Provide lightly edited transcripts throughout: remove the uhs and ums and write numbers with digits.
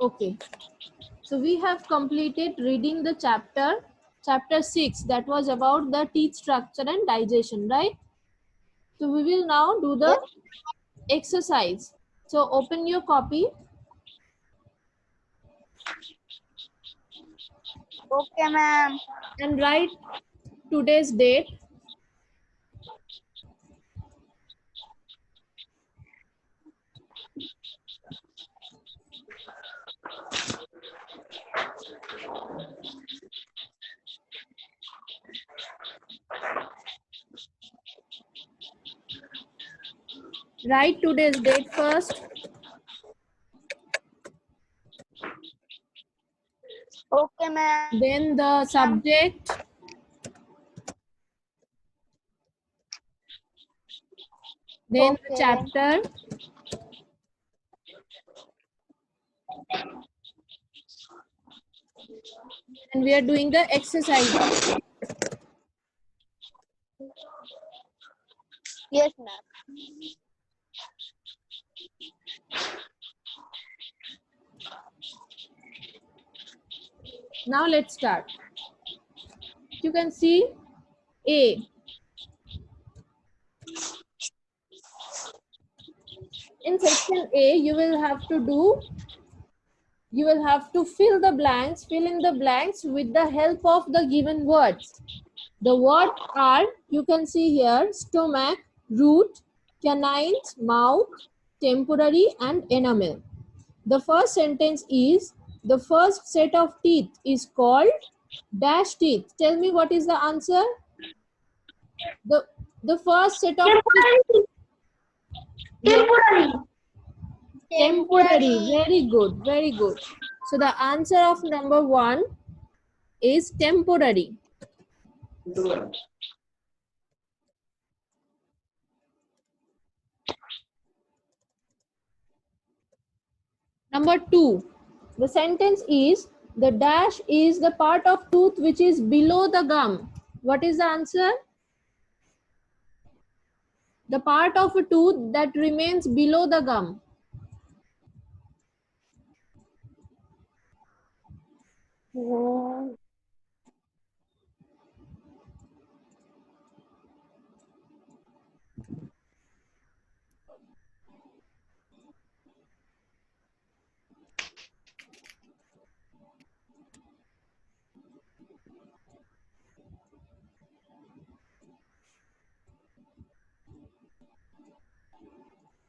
Okay. So we have completed reading the chapter 6, that was about the teeth structure and digestion, right? So we will now do the exercise. So open your copy Okay, ma'am. and write today's date. Write today's date first. Okay, ma'am. Then the subject. Then the Okay. chapter. And we are doing the exercise. Yes, ma'am. Now let's start. You can see A. In section A, you will have to fill in the blanks with the help of the given words. The words are, you can see here, stomach, root, canines, mouth, temporary, and enamel. The first sentence is, the first set of teeth is called dash teeth. Tell me what is the answer? The first set of teeth. Temporary. Temporary. Very good. Very good. So the answer of number 1 is temporary. Number 2. The sentence is, the dash is the part of tooth which is below the gum. What is the answer? The part of a tooth that remains below the gum.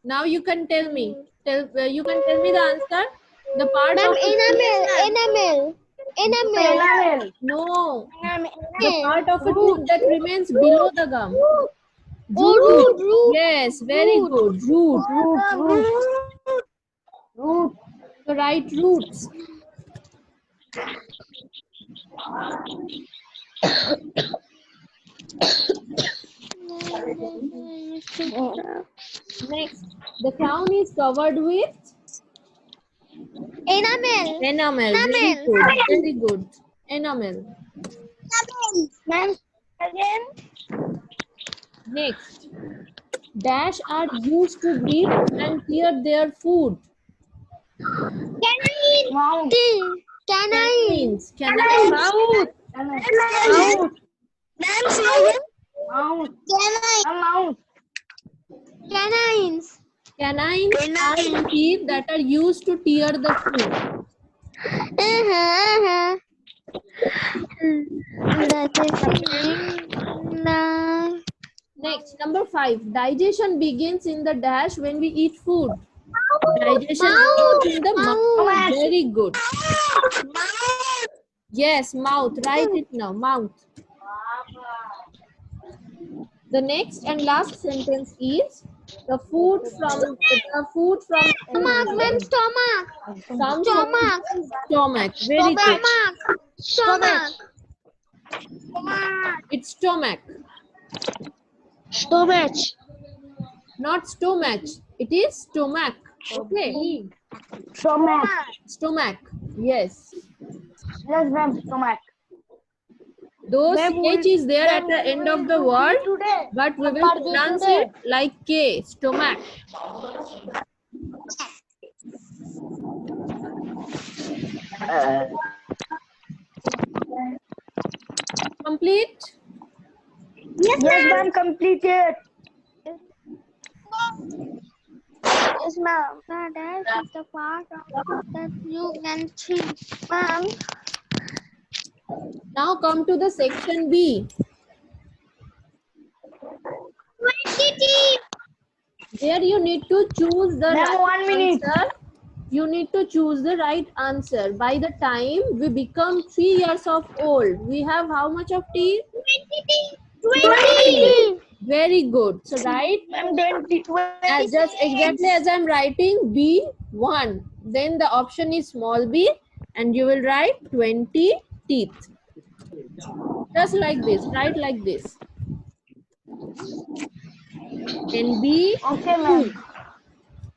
Now you can tell me. You can tell me the answer. The part Ma'am, of a tooth. enamel. No. The Enamel. part of a tooth that remains below the gum. Root. Yes, very good. Root. Root. So write roots. Next, the crown is covered with Enamel. enamel. Very good. Very good. Enamel. Ma'am, again. Next, dash are used to breathe and clear their food. Mouth. Canines. Canines. Mouth. Mouth. Mouth. Mouth. Canines. Canines are the teeth that are used to tear the food. Next, number 5. Digestion begins in the dash when we eat food. Digestion begins in the mouth. Very good. Yes, mouth. Write it now. Mouth. The next and last sentence is, the food from stomach. Very good. It's stomach. Not stomach. It is stomach. Okay. Stomach. Yes. Yes, ma'am. Stomach. Though CH is there at the end of the word, but we will pronounce it like K. Stomach. Complete? Yes, ma'am. Completed. Yes, ma'am. The dash is the part of that you can see. Ma'am. Now come to the section B. 20. There you need to choose the Ma'am, right 1 minute. answer. You need to choose the right answer. By the time we become 3 years of old, we have how much of teeth? 20. Very good. So write Ma'am, 20. as just exactly as I'm writing B1. Then the option is small b and you will write 20 teeth. Just like this. Write like this. And B2. Okay, ma'am.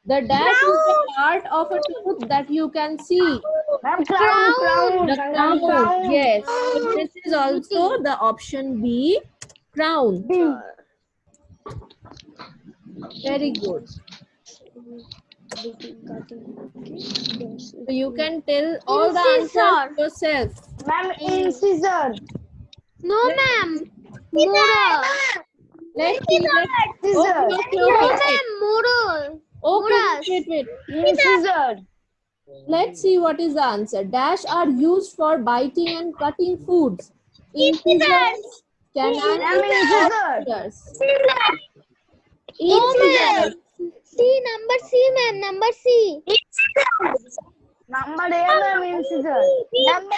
The dash is the part of a tooth that you can see. Ma'am, crown. The crown. Yes. So this is also the option B, crown. B. Very good. So you can tell all the answers yourself. Ma'am, incisor. No, ma'am. Moral. Let's see. Scissor. No, ma'am. Moral. Okay, wait. Incisor. Let's see what is the answer. Dash are used for biting and cutting foods. Incisors can Incisor. Incisors. C, number C, ma'am. Number C. Number A, ma'am, incisor. Number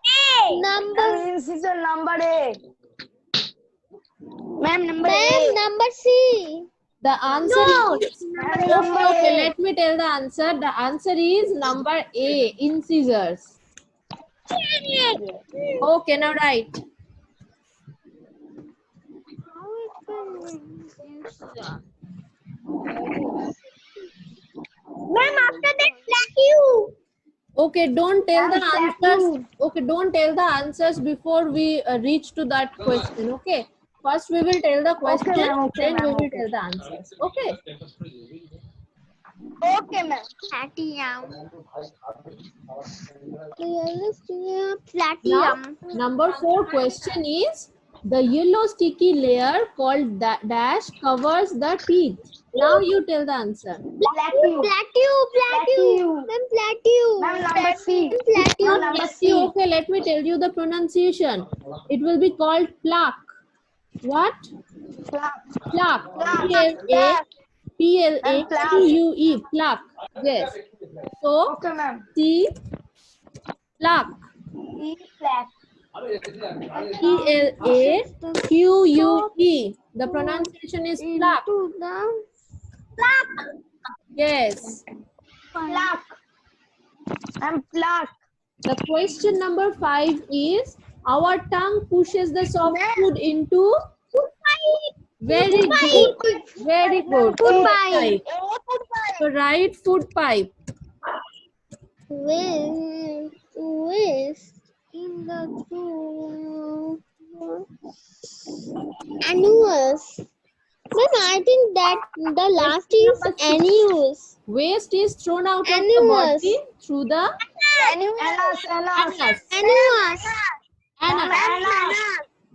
A. Ma'am, incisor, number A. Ma'am, number Ma'am, number C. The answer is Ma'am, number okay. A. Let me tell the answer. The answer is number A, incisors. Okay, now write. Ma'am, after that, plateau. Okay, don't tell the Ma'am, answers. Okay, don't tell the answers before we reach to that question. Okay. First, we will tell the question, ma'am, okay, then we ma'am, will okay. tell the answers. Okay. Okay, ma'am. Platinum. Platinum. Now, number 4 question is, the yellow sticky layer called dash covers the teeth. Now you tell the answer. Plateau. Plateau. Ma'am, plateau. Ma'am, number C. Plateau. Ma'am, number Yes, C. okay, let me tell you the pronunciation. It will be called plaque. What? Plaque. P-L-A-Q-U-E. Plaque. Yes. So, Okay, ma'am. C, plaque. P-L-A-Q-U-E. The pronunciation is plaque. Yes. Plaque. Ma'am, plaque. The question number 5 is, our tongue pushes the soft food into? Very good. Very good. Food pipe. So write food pipe. With in the annuals. Ma'am, I think that the last is annuals. Waste is thrown out of the Annuals. body through the Anus. anus. Annuals. Anus.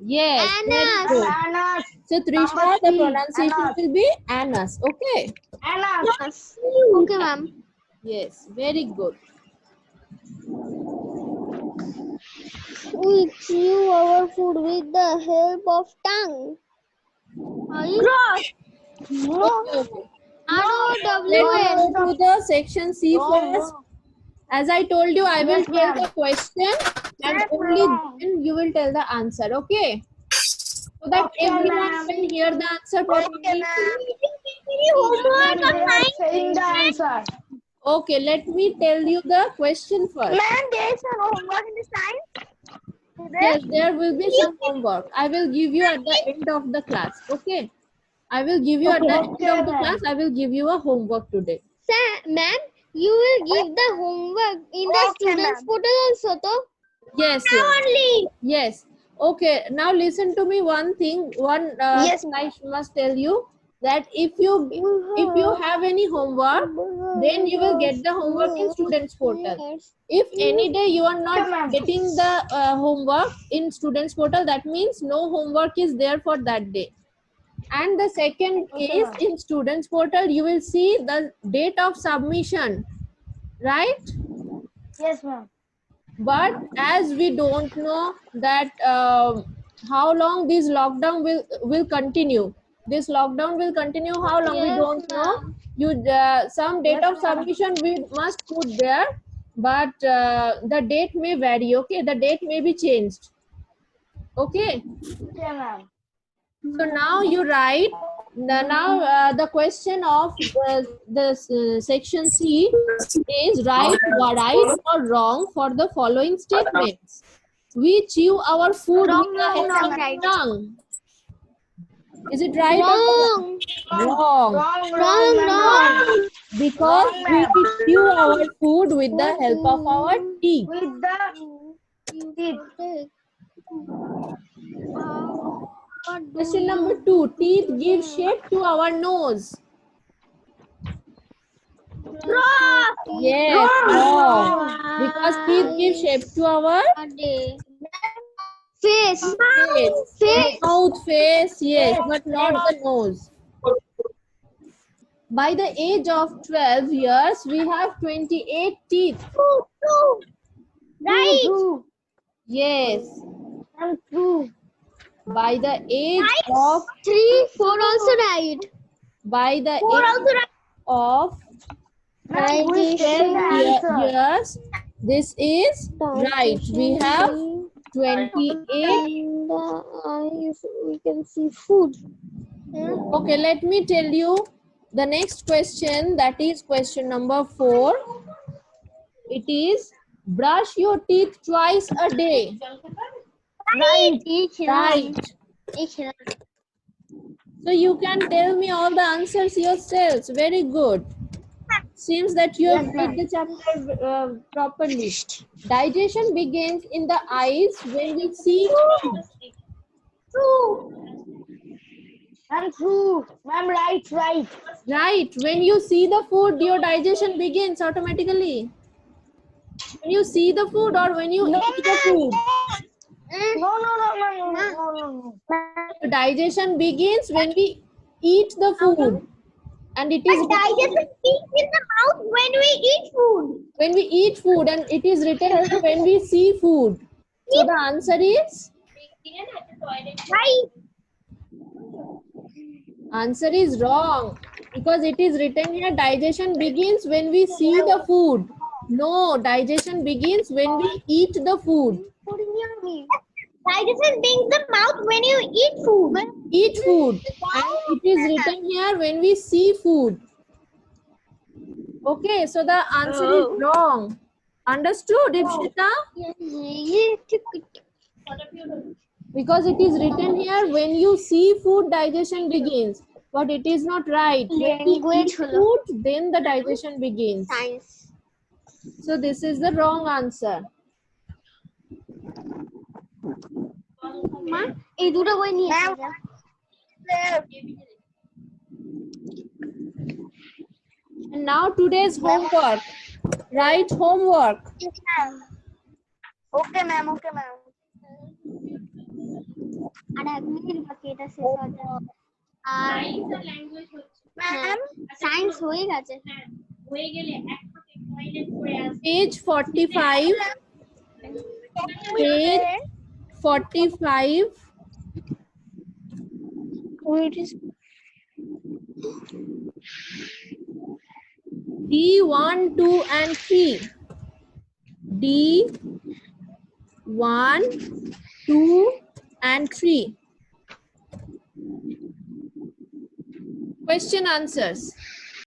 Yes, very Anus. good. Anus. So Trishna, Number the C, pronunciation anus. will be anus. Okay. Anus. Okay, ma'am. Yes, very good. We chew our food with the help of tongue. Okay, okay. Let me R-O-W-N. go to the section C first. As I told you, I will Yes, tell ma'am. the question and Yes, only ma'am. then you will tell the answer. Okay. So that Okay, everyone ma'am. can hear the answer properly. Ma'am, they are saying the answer. Okay, let me tell you the question first. Ma'am, there is a homework in this time. Yes, there will be some homework. I will give you at the end of the class. Okay. I will give you at the end of the ma'am. class. I will give you a homework today. Sir, ma'am, you will give the homework in the students' portal also, to? Yes. Yes. Okay. Now listen to me. One thing. Yes, thing I must tell you. that if you have any homework, then you will get the homework in students portal. If any day you are not getting the homework in students portal, that means no homework is there for that day. And the second is, in students portal you will see the date of submission, right? Yes, ma'am. But as we don't know that how long this lockdown will continue, this lockdown will continue how long, we Yes, don't know. ma'am. You some date of submission we must put there, but the date may vary. Okay, the date may be changed. Okay, Okay, ma'am. so now you write the question of the section C is write or wrong for the following statements. We chew our food Wrong, with the wrong, help wrong, of right. tongue. Is it right or Wrong. wrong? Wrong. Because we chew our food with the help of our teeth. With the teeth. Question number 2. Teeth give shape to our nose. Yes, wrong. Because teeth give shape to our Face. mouth, face, yes, but not the nose. By the age of 12 years, we have 28 teeth. Right. Yes. And two. By the age of 3, 4 also right. by the age of 10 years, this is right. We have 28. We can see food. Okay, let me tell you the next question, that is question number 4. It is brush your teeth twice a day. Right. Right. So you can tell me all the answers yourselves. Very good. Seems that you have read the chapter properly. Digestion begins in the eyes when we see food. And two. Ma'am, right. Right. When you see the food, your digestion begins automatically. When you see the food or when you eat the food. No. The digestion begins when we eat the food. And it is Digestion peaks in the mouth when we eat food. when we eat food, and it is written here when we see food. So the answer is? Right. Answer is wrong, because it is written here digestion begins when we see the food. No, digestion begins when we eat the food. Digestion begins the mouth when you eat food. Eat food. And it is written here when we see food. Okay, so the answer is wrong. Understood, Ipshita? Because it is written here when you see food, digestion begins. But it is not right. When we eat food, then the digestion begins. Science. So this is the wrong answer. এই দুটো বই নিয়ে And now today's homework. Write homework. Okay, ma'am. R 1 minute বাকি এটা শেষ হওয়ার জন্য আর ma'am science হয়ে গেছে হয়ে গেলে এক থেকে পয়েন্ট করে আসবে Page 45. Page 45. Where is D1, 2, and 3. D1, 2, and 3. Question answers.